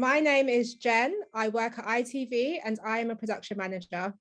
My name is Jen. I work at ITV and I am a production manager.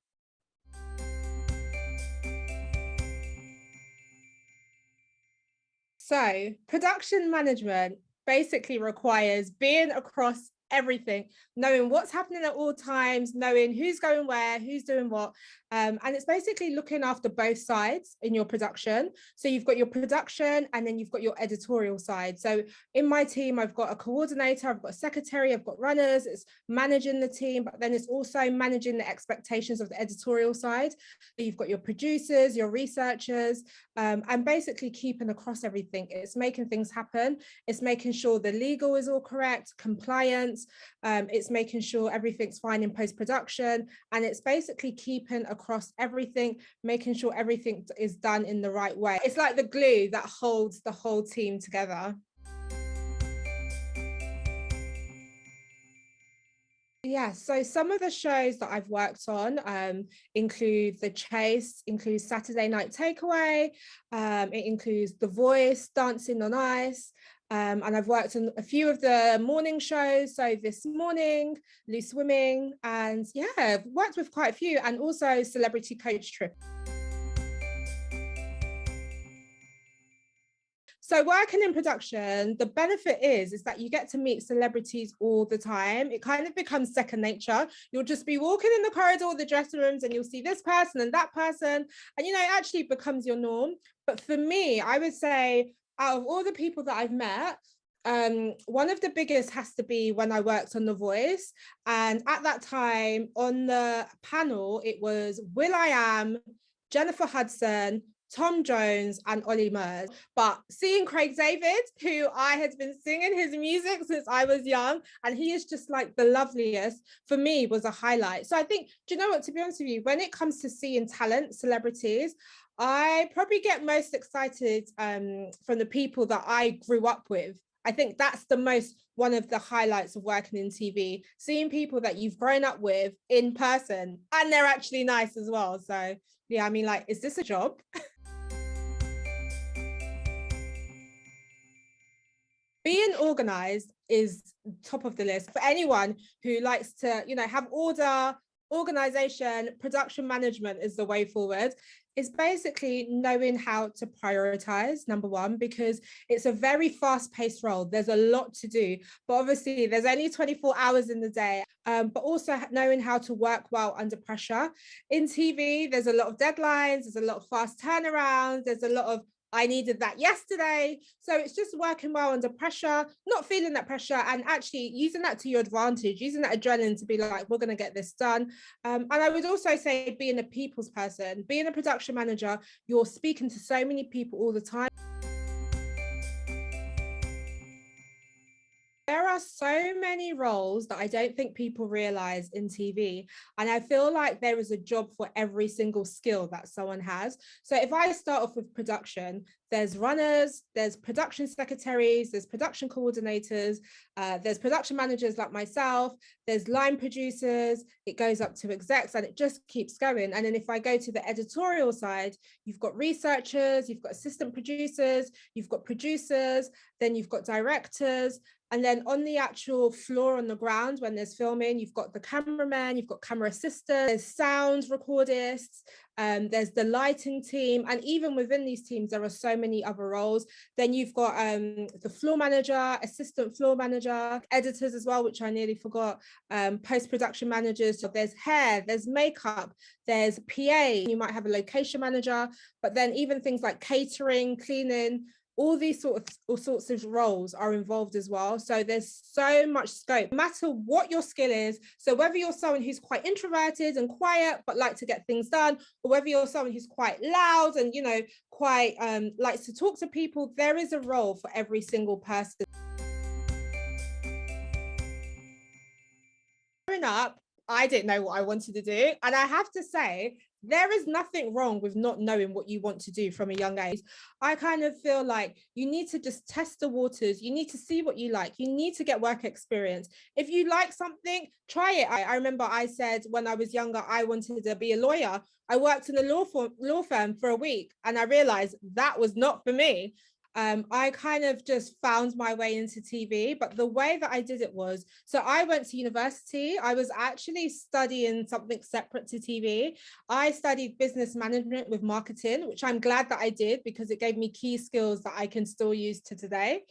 So, production management basically requires being across everything, knowing what's happening at all times, knowing who's going where, who's doing what. And it's basically looking after both sides in your production. So you've got your production and then you've got your editorial side. So in my team, I've got a coordinator, I've got a secretary, I've got runners, it's managing the team, but then it's also managing the expectations of the editorial side. So you've got your producers, your researchers, and basically keeping across everything. It's making things happen. It's making sure the legal is all correct, compliance. It's making sure everything's fine in post-production. And it's basically keeping across everything, making sure everything is done in the right way. It's like the glue that holds the whole team together. Yeah, so some of the shows that I've worked on include The Chase, includes Saturday Night Takeaway, it includes The Voice, Dancing on Ice, and I've worked on a few of the morning shows, so This Morning, Loose Swimming, and yeah, I've worked with quite a few, and also Celebrity Coach Trip. So working in production, the benefit is that you get to meet celebrities all the time. It kind of becomes second nature. You'll just be walking in the corridor, the dressing rooms, and you'll see this person and that person. And, it actually becomes your norm. But for me, I would say out of all the people that I've met, one of the biggest has to be when I worked on The Voice. And at that time on the panel, it was will.i.am, Jennifer Hudson, Tom Jones and Ollie Murs. But seeing Craig David, who I had been singing his music since I was young, and he is just like the loveliest, for me was a highlight. So I think, do you know what, to be honest with you, when it comes to seeing talent, celebrities, I probably get most excited from the people that I grew up with. I think that's the most one of the highlights of working in TV, seeing people that you've grown up with in person and they're actually nice as well. So yeah, I mean, like, is this a job? Being organized is top of the list for anyone who likes to, have order. Organization, production management is the way forward. It's basically knowing how to prioritize, number one, because it's a very fast-paced role. There's a lot to do, but obviously there's only 24 hours in the day. But also knowing how to work well under pressure. In TV, there's a lot of deadlines, there's a lot of fast turnarounds, there's a lot of I needed that yesterday. So it's just working well under pressure, not feeling that pressure, and actually using that to your advantage, using that adrenaline to be like, we're going to get this done. And I would also say being a people's person, being a production manager, you're speaking to so many people all the time. There are so many roles that I don't think people realize in TV. And I feel like there is a job for every single skill that someone has. So if I start off with production, there's runners, there's production secretaries, there's production coordinators, there's production managers like myself, there's line producers, it goes up to execs, and it just keeps going. And then if I go to the editorial side, you've got researchers, you've got assistant producers, you've got producers, then you've got directors. And then on the actual floor on the ground, when there's filming, you've got the cameraman, you've got camera assistants, there's sound recordists, there's the lighting team. And even within these teams, there are so many other roles. Then you've got the floor manager, assistant floor manager, editors as well, which I nearly forgot, post-production managers. So there's hair, there's makeup, there's PA, you might have a location manager, but then even things like catering, cleaning, all sorts of roles are involved as well. So there's so much scope, no matter what your skill is. So whether you're someone who's quite introverted and quiet but like to get things done, or whether you're someone who's quite loud and quite likes to talk to people, there is a role for every single person. Growing up, I didn't know what I wanted to do, and I have to say there is nothing wrong with not knowing what you want to do from a young age. I kind of feel like you need to just test the waters. You need to see what you like. You need to get work experience. If you like something, try it. I remember I said when I was younger, I wanted to be a lawyer. I worked in a law firm for a week and I realized that was not for me. I kind of just found my way into TV, but the way that I did it was, so I went to university. I was actually studying something separate to TV. I studied business management with marketing, which I'm glad that I did because it gave me key skills that I can still use to today.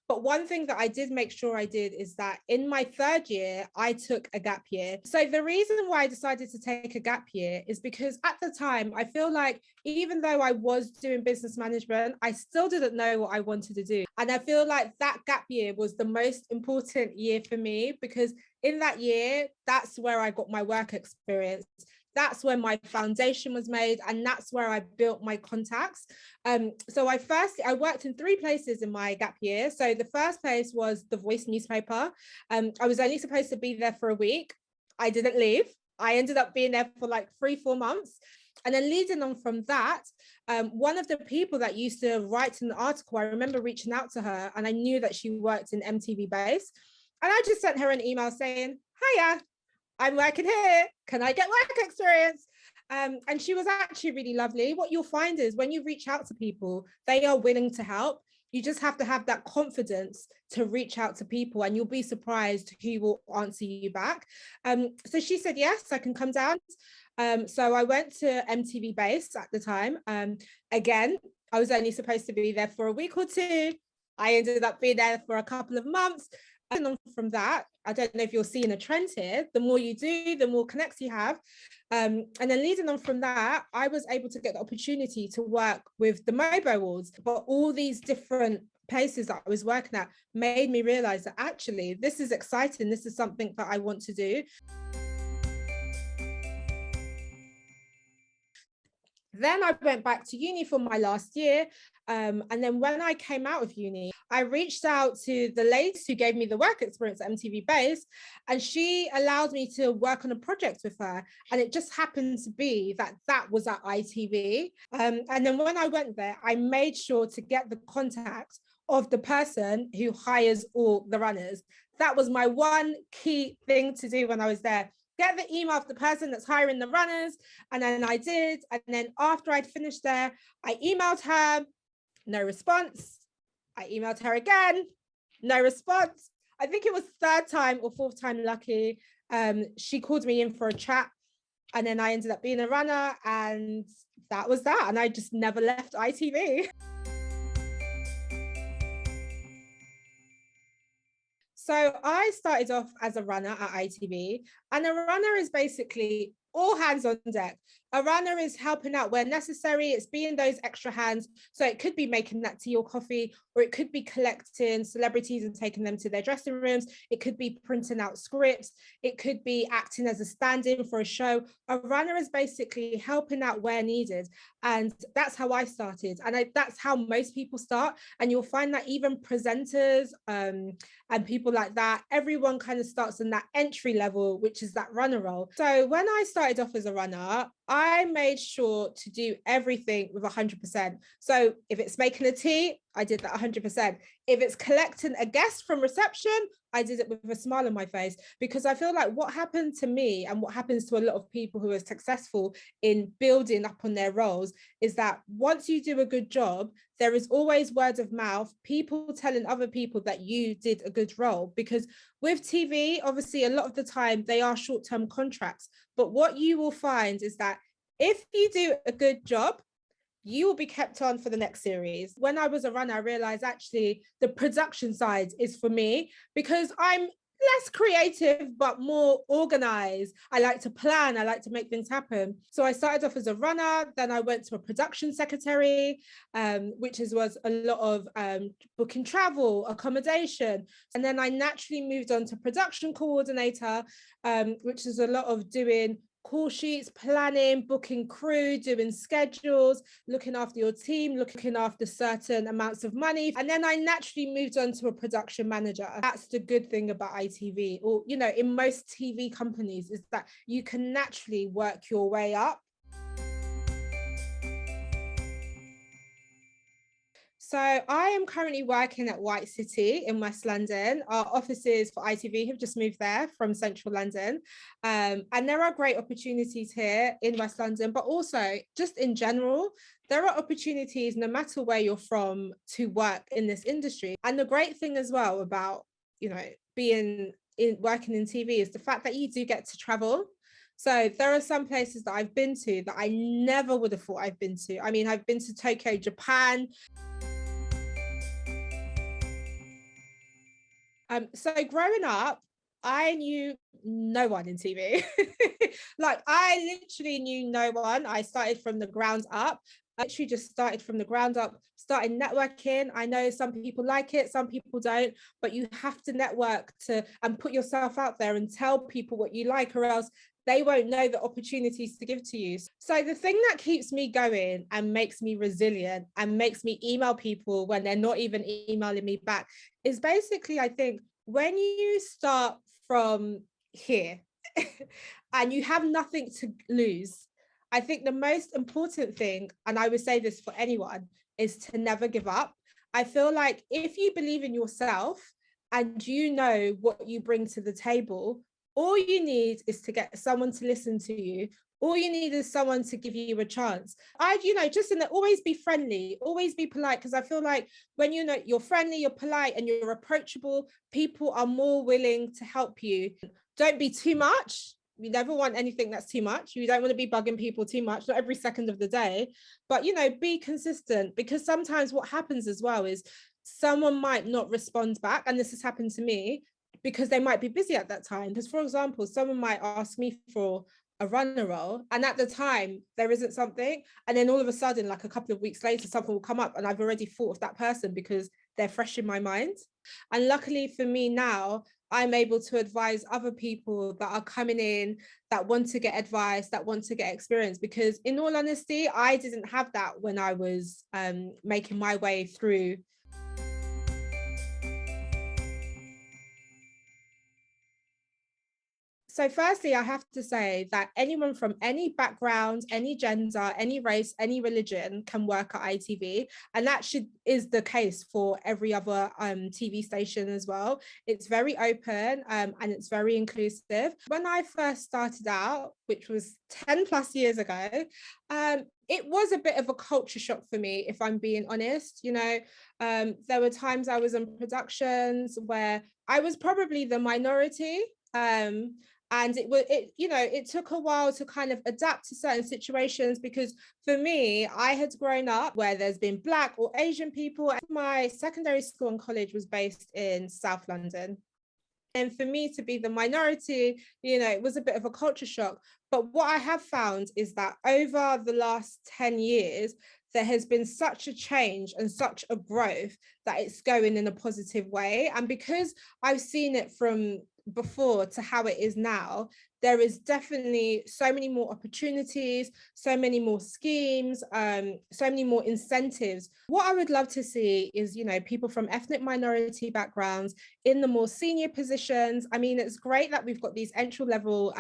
But one thing that I did make sure I did is that in my third year, I took a gap year. So the reason why I decided to take a gap year is because at the time, I feel like even though I was doing business management, I still didn't know what I wanted to do. And I feel like that gap year was the most important year for me because in that year, that's where I got my work experience. That's when my foundation was made, and that's where I built my contacts. So I worked in 3 places in my gap year. So the first place was the Voice newspaper. I was only supposed to be there for a week. I didn't leave. I ended up being there for like 3-4 months. And then leading on from that, one of the people that used to write an article, I remember reaching out to her and I knew that she worked in MTV Base. And I just sent her an email saying, hiya, I'm working here. Can I get work experience? And she was actually really lovely. What you'll find is when you reach out to people, they are willing to help. You just have to have that confidence to reach out to people and you'll be surprised who will answer you back. So she said, yes, I can come down. So I went to MTV Base at the time. Again, I was only supposed to be there for a week or 2. I ended up being there for a couple of months. And on from that, I don't know if you're seeing a trend here. The more you do, the more connects you have. And then leading on from that, I was able to get the opportunity to work with the MOBO Awards. But all these different places that I was working at made me realize that actually this is exciting. This is something that I want to do. Then I went back to uni for my last year. And then when I came out of uni, I reached out to the lady who gave me the work experience at MTV Base, and she allowed me to work on a project with her. And it just happened to be that that was at ITV. And then when I went there, I made sure to get the contact of the person who hires all the runners. That was my one key thing to do when I was there. Get the email of the person that's hiring the runners. And then I did. And then after I'd finished there, I emailed her, no response. I emailed her again, no response. I think it was 3rd time or 4th time lucky. She called me in for a chat. And then I ended up being a runner. And that was that. And I just never left ITV. So I started off as a runner at ITV, and a runner is basically all hands on deck. A runner is helping out where necessary. It's being those extra hands. So it could be making that tea or coffee, or it could be collecting celebrities and taking them to their dressing rooms. It could be printing out scripts. It could be acting as a stand-in for a show. A runner is basically helping out where needed. And that's how I started. And that's how most people start. And you'll find that even presenters and people like that, everyone kind of starts in that entry level, which is that runner role. So when I started off as a runner, I made sure to do everything with 100%. So if it's making a tea, I did that 100%. If it's collecting a guest from reception, I did it with a smile on my face, because I feel like what happened to me and what happens to a lot of people who are successful in building up on their roles is that once you do a good job, there is always word of mouth, people telling other people that you did a good role. Because with TV, obviously, a lot of the time they are short-term contracts. But what you will find is that if you do a good job, you will be kept on for the next series. When I was a runner, I realized actually the production side is for me, because I'm less creative, but more organized. I like to plan, I like to make things happen. So I started off as a runner, then I went to a production secretary, which was a lot of booking travel, accommodation. And then I naturally moved on to production coordinator, which is a lot of doing call sheets, planning, booking crew, doing schedules, looking after your team, looking after certain amounts of money. And then I naturally moved on to a production manager. That's the good thing about ITV, or, you know, in most TV companies, is that you can naturally work your way up. So I am currently working at White City in West London. Our offices for ITV have just moved there from central London. And there are great opportunities here in West London, but also just in general, there are opportunities no matter where you're from to work in this industry. And the great thing as well about, being working in TV is the fact that you do get to travel. So there are some places that I've been to that I never would have thought I've been to. I mean, I've been to Tokyo, Japan. So growing up, I knew no one in TV. Like I literally knew no one. I started from the ground up. I literally just started from the ground up, started networking. I know some people like it, some people don't, but you have to network to and put yourself out there and tell people what you like, or else they won't know the opportunities to give to you. So the thing that keeps me going and makes me resilient and makes me email people when they're not even emailing me back is basically, I think, when you start from here and you have nothing to lose, I think the most important thing, and I would say this for anyone, is to never give up. I feel like if you believe in yourself and you know what you bring to the table, all you need is to get someone to listen to you. All you need is someone to give you a chance. Just in that, always be friendly, always be polite, because I feel like when you're friendly, you're polite, and you're approachable, people are more willing to help you. Don't be too much. You never want anything that's too much. You don't want to be bugging people too much, not every second of the day, but be consistent, because sometimes what happens as well is someone might not respond back. And this has happened to me because they might be busy at that time. Because, for example, someone might ask me for a runner role, and at the time there isn't something, and then all of a sudden, like a couple of weeks later, something will come up and I've already thought of that person because they're fresh in my mind. And luckily for me now, I'm able to advise other people that are coming in, that want to get advice, that want to get experience, because in all honesty, I didn't have that when I was making my way through. So firstly, I have to say that anyone from any background, any gender, any race, any religion can work at ITV. And that is the case for every other TV station as well. It's very open and it's very inclusive. When I first started out, which was 10 plus years ago, it was a bit of a culture shock for me, if I'm being honest. There were times I was in productions where I was probably the minority. And it took a while to kind of adapt to certain situations, because for me, I had grown up where there's been Black or Asian people. My secondary school and college was based in South London. And for me to be the minority, it was a bit of a culture shock. But what I have found is that over the last 10 years, there has been such a change and such a growth that it's going in a positive way. And because I've seen it from before to how it is now, there is definitely so many more opportunities, so many more schemes, so many more incentives. What I would love to see is, people from ethnic minority backgrounds in the more senior positions. I mean, it's great that we've got these entry level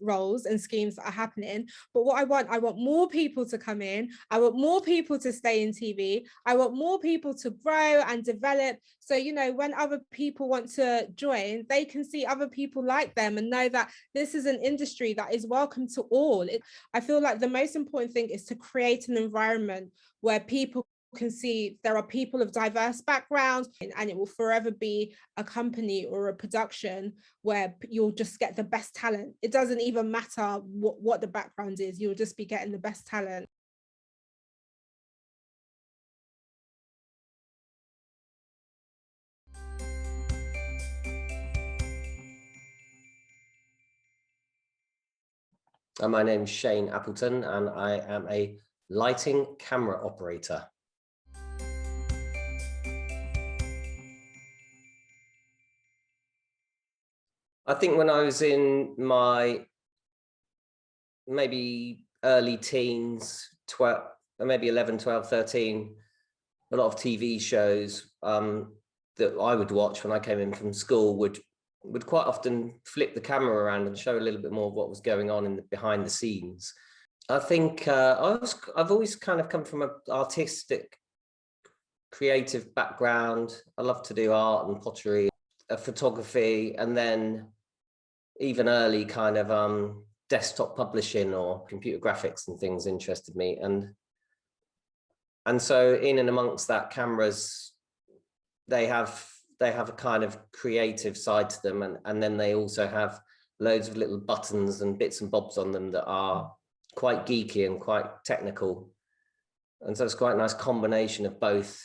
roles and schemes that are happening, but what I want more people to come in. I want more people to stay in TV. I want more people to grow and develop. So, when other people want to join, they can see other people like them and know that this is an industry that is welcome to all. I feel like the most important thing is to create an environment where people can see there are people of diverse backgrounds, and it will forever be a company or a production where you'll just get the best talent. It doesn't even matter what the background is, you'll just be getting the best talent. My name's Shane Appleton, and I am a lighting camera operator. I think when I was in my maybe early teens, 12, maybe 11, 12, 13, a lot of TV shows that I would watch when I came in from school would quite often flip the camera around and show a little bit more of what was going on in behind the scenes. I think I've always kind of come from an artistic creative background. I love to do art and pottery, photography, and then even early kind of desktop publishing or computer graphics and things interested me. And so in and amongst that, cameras, they have a kind of creative side to them, and then they also have loads of little buttons and bits and bobs on them that are quite geeky and quite technical. And so it's quite a nice combination of both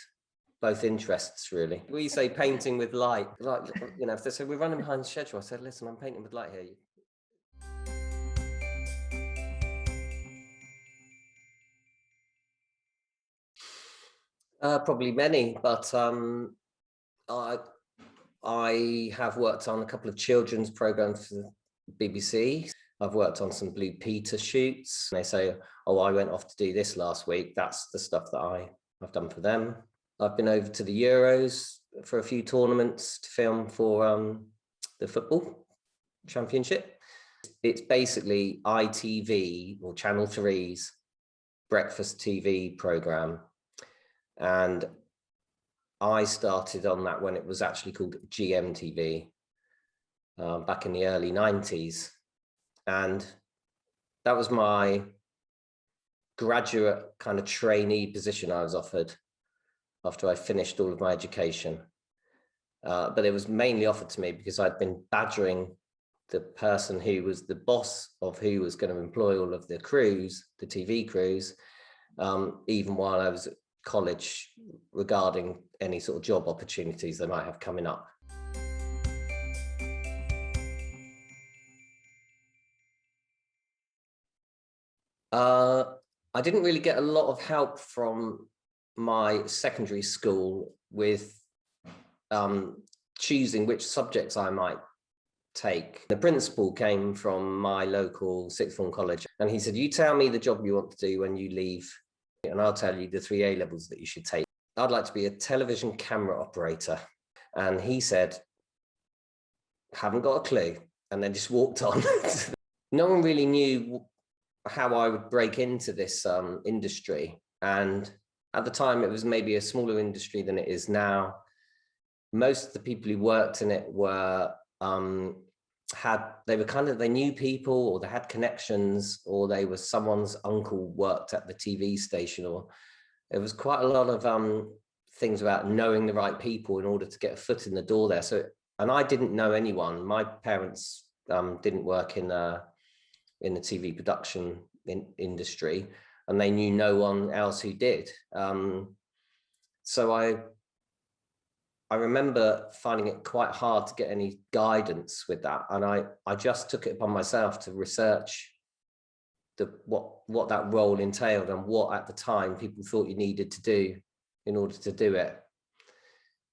interests, really. We say painting with light, like, you know, if they say we're running behind schedule, I said, listen, I'm painting with light here. Probably many, but I have worked on a couple of children's programs for the BBC. I've worked on some Blue Peter shoots. They say, oh, I went off to do this last week. That's the stuff that I've done for them. I've been over to the Euros for a few tournaments to film for the football championship. It's basically ITV, or Channel 3's breakfast TV program. And I started on that when it was actually called GMTV back in the early 90s. And that was my graduate kind of trainee position I was offered after I finished all of my education. But it was mainly offered to me because I'd been badgering the person who was the boss of who was going to employ all of the crews, the TV crews, even while I was at college, regarding any sort of job opportunities they might have coming up. I didn't really get a lot of help from my secondary school with choosing which subjects I might take. The principal came from my local sixth form college, and he said, you tell me the job you want to do when you leave, and I'll tell you the 3 A levels that you should take. I'd like to be a television camera operator. And he said, haven't got a clue, and then just walked on. No one really knew how I would break into this industry. And at the time, it was maybe a smaller industry than it is now. Most of the people who worked in it were they knew people, or they had connections, or they were someone's uncle worked at the TV station, or it was quite a lot of things about knowing the right people in order to get a foot in the door there. So, and I didn't know anyone. My parents didn't work in the TV production industry, and they knew no one else who did. So I remember finding it quite hard to get any guidance with that. And I just took it upon myself to research what that role entailed, and what at the time people thought you needed to do in order to do it.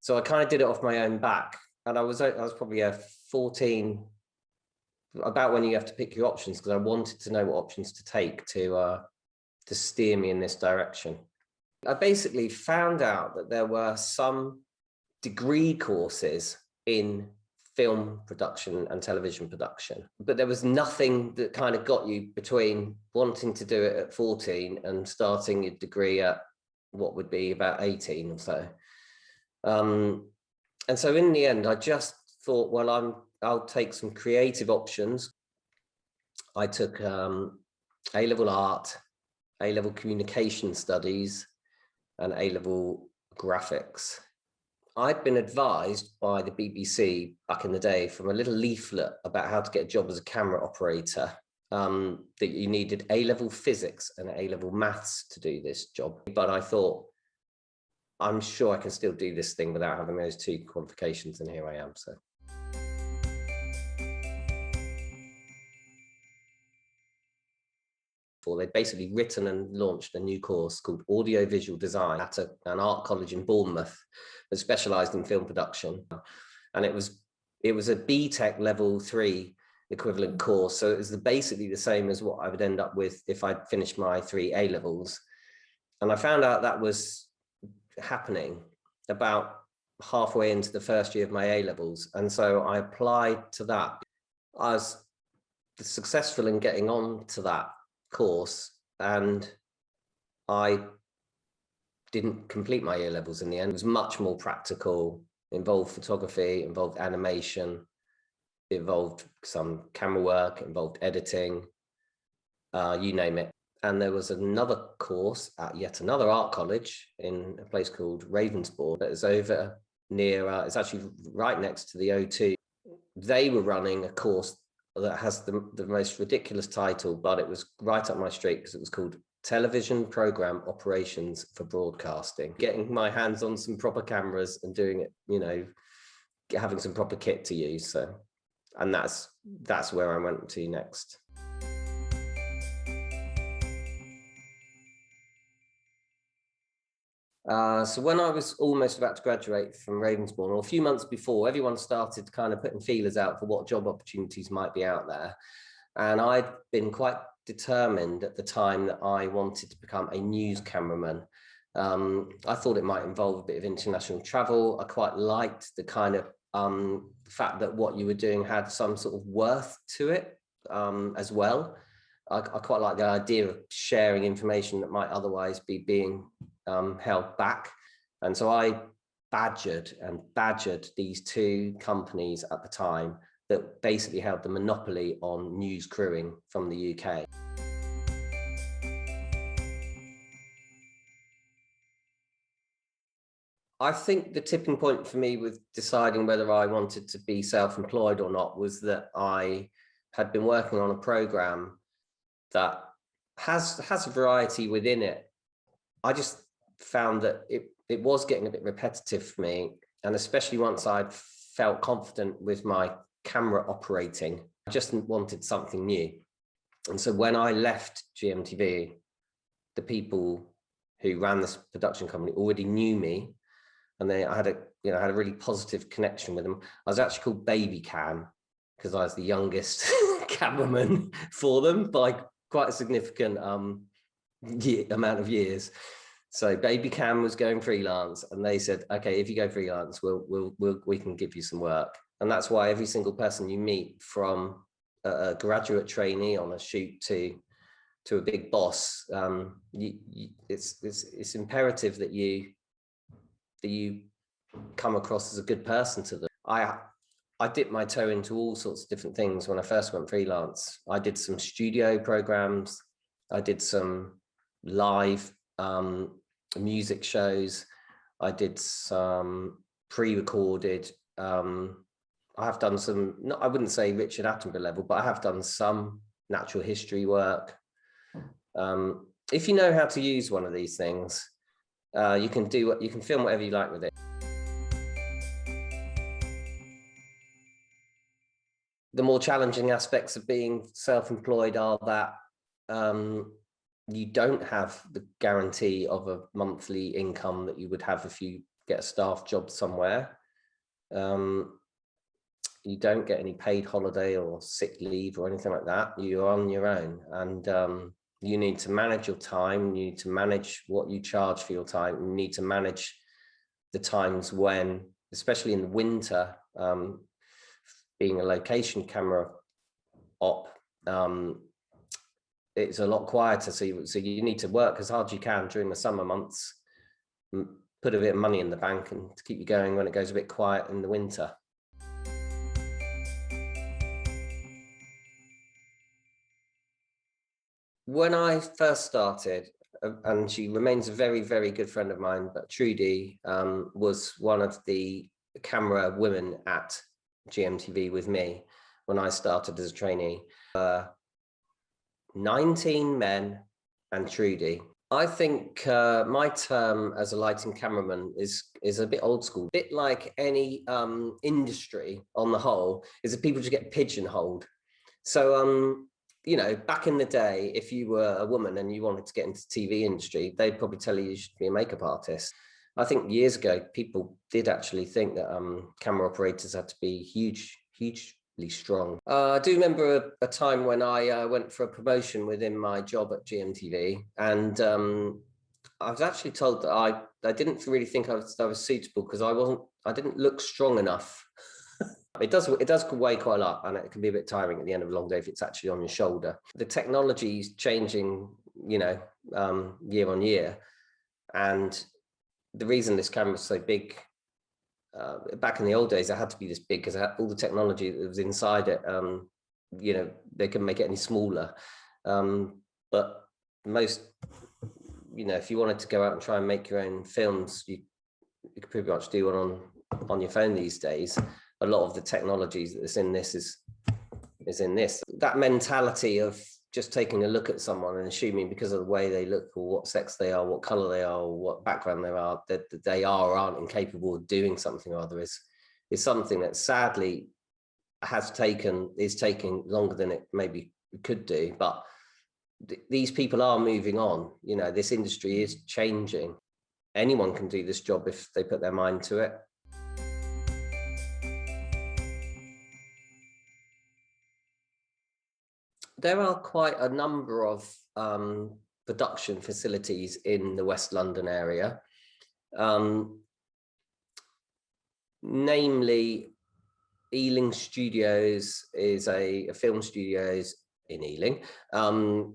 So I kind of did it off my own back. And I was probably 14, about when you have to pick your options, because I wanted to know what options to take to steer me in this direction. I basically found out that there were some degree courses in film production and television production, but there was nothing that kind of got you between wanting to do it at 14 and starting your degree at what would be about 18 or so. And so in the end, I just thought, well, I'll take some creative options. I took A-level art, A-level communication studies, and A-level graphics. I'd been advised by the BBC back in the day from a little leaflet about how to get a job as a camera operator, that you needed A-level physics and A-level maths to do this job. But I thought, I'm sure I can still do this thing without having those 2 qualifications, and here I am. So. They'd basically written and launched a new course called Audiovisual Design at an art college in Bournemouth that specialised in film production. And it was a BTEC level 3 equivalent course. So it was basically the same as what I would end up with if I'd finished my 3 A levels. And I found out that was happening about halfway into the first year of my A levels. And so I applied to that. I was successful in getting on to that course, and I didn't complete my A levels in the end. It was much more practical, involved photography, involved animation, it involved some camera work, it involved editing, you name it. And there was another course at yet another art college in a place called Ravensbourne that is over near, it's actually right next to the O2. They were running a course that has the most ridiculous title, but it was right up my street because it was called Television Program Operations for Broadcasting. Getting my hands on some proper cameras and doing it, you know, having some proper kit to use. So, and that's where I went to next. So when I was almost about to graduate from Ravensbourne, or a few months before, everyone started kind of putting feelers out for what job opportunities might be out there. And I'd been quite determined at the time that I wanted to become a news cameraman. I thought it might involve a bit of international travel. I quite liked the kind of fact that what you were doing had some sort of worth to it as well. I quite like the idea of sharing information that might otherwise be being held back. And so I badgered these two companies at the time that basically held the monopoly on news crewing from the UK. I think the tipping point for me with deciding whether I wanted to be self-employed or not was that I had been working on a program that has a variety within it. I just found that it was getting a bit repetitive for me, and especially once I'd felt confident with my camera operating, I just wanted something new. And so when I left GMTV, the people who ran this production company already knew me, and I had a really positive connection with them. I was actually called Baby Cam because I was the youngest cameraman for them by quite a significant amount of years. So Baby Cam was going freelance, and they said, okay, if you go freelance, we can give you some work. And that's why every single person you meet, from a graduate trainee on a shoot to a big boss, it's imperative that you come across as a good person to them. I dipped my toe into all sorts of different things when I first went freelance. I did some studio programs. I did some live music shows. I did some pre-recorded. I have done some, I wouldn't say Richard Attenborough level, but I have done some natural history work. If you know how to use one of these things, you can film whatever you like with it. The more challenging aspects of being self-employed are that you don't have the guarantee of a monthly income that you would have if you get a staff job somewhere. You don't get any paid holiday or sick leave or anything like that. You're on your own, and you need to manage your time. You need to manage what you charge for your time. You need to manage the times when, especially in the winter, being a location camera op, it's a lot quieter. So you need to work as hard as you can during the summer months, put a bit of money in the bank, and to keep you going when it goes a bit quiet in the winter. When I first started, and she remains a very, very good friend of mine, but Trudy was one of the camera women at GMTV with me when I started as a trainee. 19 men and Trudy. I think my term as a lighting cameraman is a bit old school. A bit like any industry on the whole, is that people just get pigeonholed. So you know, back in the day, if you were a woman and you wanted to get into the TV industry, they'd probably tell you should be a makeup artist. I think years ago, people did actually think that camera operators had to be hugely strong. I do remember a time when I went for a promotion within my job at GMTV, and I was actually told that I didn't really think I was suitable because I didn't look strong enough. It does weigh quite a lot, and it can be a bit tiring at the end of a long day if it's actually on your shoulder. The technology is changing, you know, year on year, and the reason this camera is so big, back in the old days, it had to be this big because it had all the technology that was inside it. You know, they couldn't make it any smaller. But most, you know, if you wanted to go out and try and make your own films, you could pretty much do one on your phone these days. A lot of the technologies that's in this is in this. That mentality of just taking a look at someone and assuming because of the way they look or what sex they are, what color they are, or what background they are, that they are or aren't incapable of doing something or other is something that sadly is taking longer than it maybe could do. But these people are moving on. You know, this industry is changing. Anyone can do this job if they put their mind to it. There are quite a number of production facilities in the West London area, namely Ealing Studios is a film studios in Ealing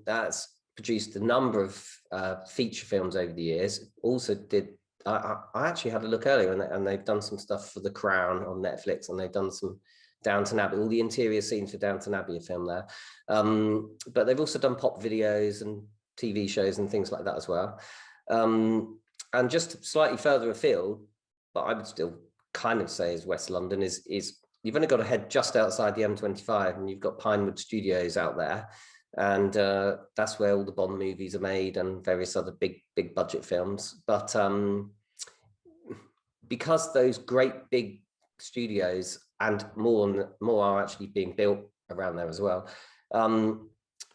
that's produced a number of feature films over the years. Also did, I actually had a look earlier and they've done some stuff for The Crown on Netflix, and they've done some Downton Abbey, all the interior scenes for Downton Abbey are filmed there. But they've also done pop videos and TV shows and things like that as well. And just slightly further afield, but I would still kind of say is West London, is you've only got to head just outside the M25 and you've got Pinewood Studios out there. And that's where all the Bond movies are made and various other big budget films. But because those great big studios and more are actually being built around there as well,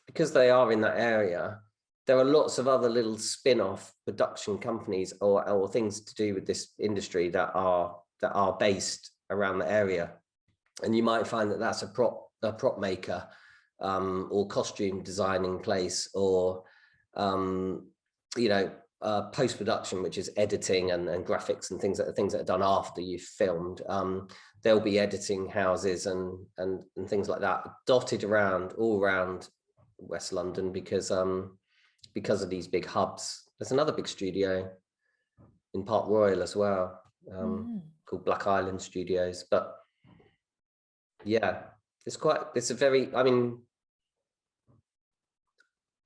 because they are in that area, there are lots of other little spin-off production companies or things to do with this industry that are based around the area. And you might find that that's a prop maker or costume designing place, or you know, post-production, which is editing and graphics and things that are done after you've filmed. There'll be editing houses and things like that dotted around all around West London because of these big hubs. There's another big studio in Park Royal as well, called Black Island Studios. But yeah, it's a very, I mean,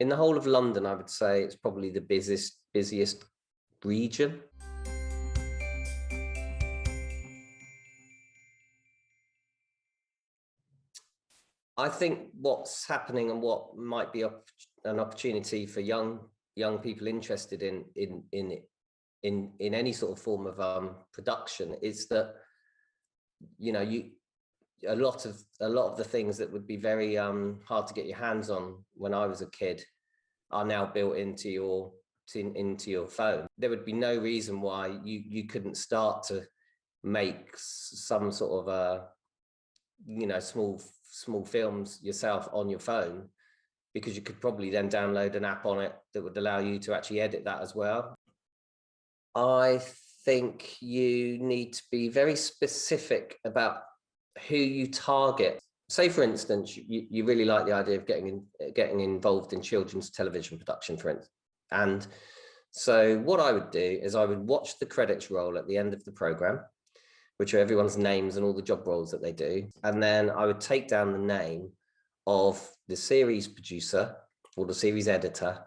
in the whole of London, I would say it's probably the busiest region. I think what's happening and what might be an opportunity for young people interested in any sort of form of production is that, you know, a lot of the things that would be very hard to get your hands on when I was a kid are now built into your phone. There would be no reason why you couldn't start to make some sort of you know, small films yourself on your phone, because you could probably then download an app on it that would allow you to actually edit that as well. I think you need to be very specific about who you target. Say, for instance, you really like the idea of getting involved in children's television production, for instance. And so what I would do is I would watch the credits roll at the end of the program, which are everyone's names and all the job roles that they do. And then I would take down the name of the series producer or the series editor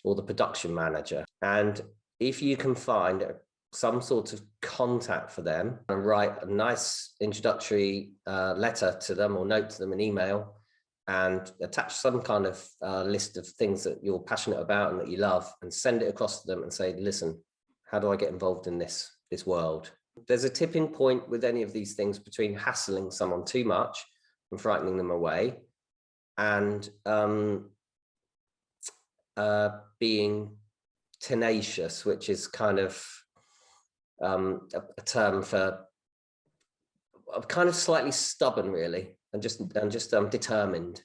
or the production manager. And if you can find some sort of contact for them and write a nice introductory letter to them or note to them, an email, and attach some kind of list of things that you're passionate about and that you love, and send it across to them and say, listen, how do I get involved in this world? There's a tipping point with any of these things between hassling someone too much and frightening them away, and being tenacious, which is kind of a term for kind of slightly stubborn, really, and just determined.